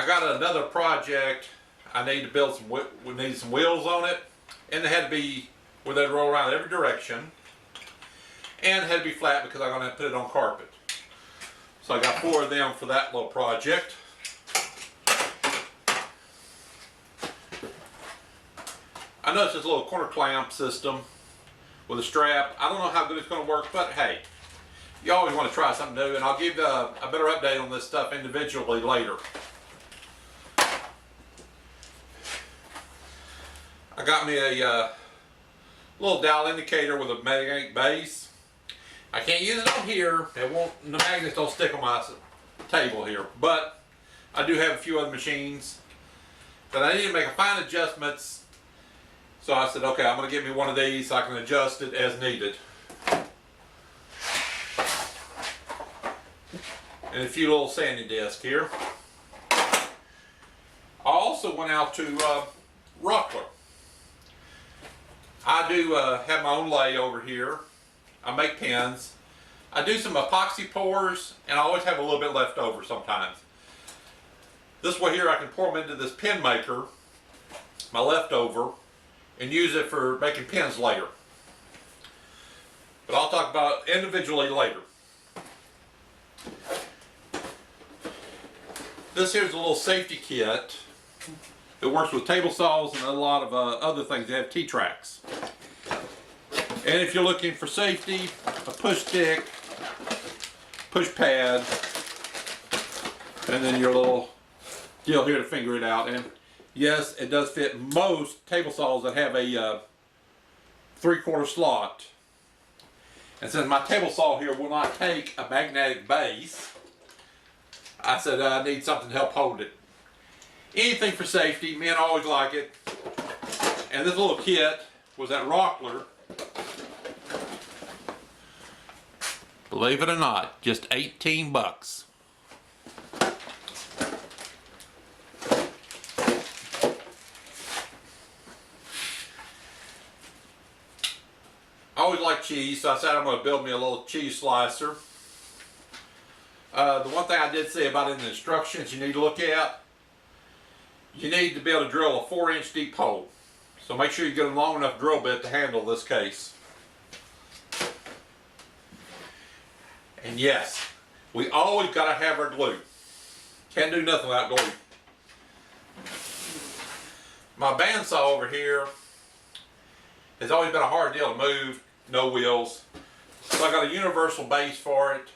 I got another project. I need to build some. We need some wheels on it, and they had to be where they roll around every direction, and it had to be flat because I'm going to put it on carpet. So I got 4 of them for that little project. I noticed this little corner clamp system with a strap. I don't know how good it's going to work, but hey, you always want to try something new, and I'll give you a better update on this stuff individually later. I got me a little dial indicator with a magnetic base. I can't use it on here. It won't. The magnets don't stick on my table here, but I do have a few other machines that I need to make fine adjustments. So I said, okay, I'm going to get me one of these so I can adjust it as needed. And a few little sanding discs here. I also went out to Rockler. I do have my own lathe over here. I make pins. I do some epoxy pours, and I always have a little bit left over sometimes. This way here I can pour them into this pin maker, my leftover, and use it for making pins later. But I'll talk about it individually later. This here's a little safety kit. It works with table saws and a lot of other things. They have T-tracks. And if you're looking for safety, a push stick, push pad, and then your little deal here to finger it out. And yes, it does fit most table saws that have a 3/4 slot. And since my table saw here will not take a magnetic base, I said I need something to help hold it. Anything for safety, men always like it. And this little kit was at Rockler. Believe it or not, just 18 bucks. I always like cheese, so I said I'm going to build me a little cheese slicer. The one thing I did say about in the instructions you need to look at, you need to be able to drill a 4-inch deep hole. So make sure you get a long enough drill bit to handle this case. And yes, we always got to have our glue. Can't do nothing without glue. My bandsaw over here has always been a hard deal to move, no wheels. So I got a universal base for it.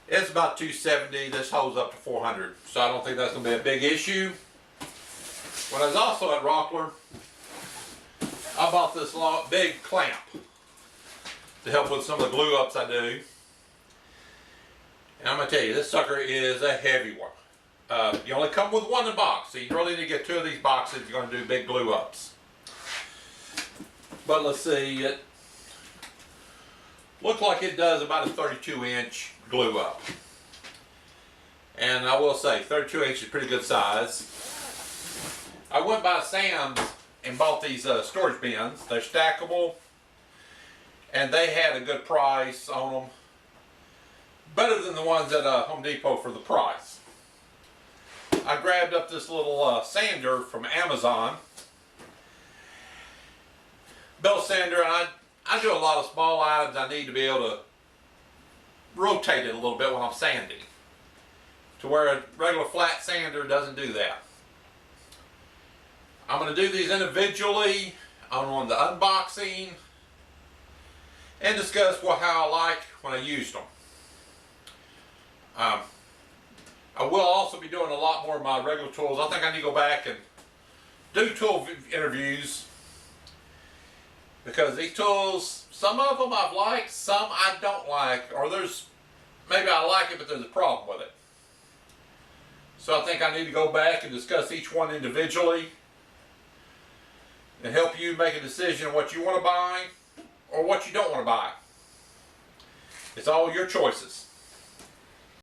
It's about 270, this holds up to 400. So I don't think that's going to be a big issue. When I was also at Rockler, I bought this big clamp to help with some of the glue ups I do. And I'm going to tell you, this sucker is a heavy one. You only come with one in a box, so you really need to get 2 of these boxes if you're going to do big glue ups. But let's see, it looks like it does about a 32-inch glue up. And I will say, 32 inch is pretty good size. I went by Sam's and bought these storage bins. They're stackable, and they had a good price on them. Better than the ones at Home Depot for the price. I grabbed up this little sander from Amazon. Belt sander, and I do a lot of small items. I need to be able to rotate it a little bit when I'm sanding, to where a regular flat sander doesn't do that. I'm going to do these individually on the unboxing and discuss how I like when I used them. I will also be doing a lot more of my regular tools. I think I need to go back and do tool interviews, because these tools, some of them I've liked, some I don't like, or maybe I like it but there's a problem with it. So I think I need to go back and discuss each one individually and help you make a decision on what you want to buy or what you don't want to buy. It's all your choices.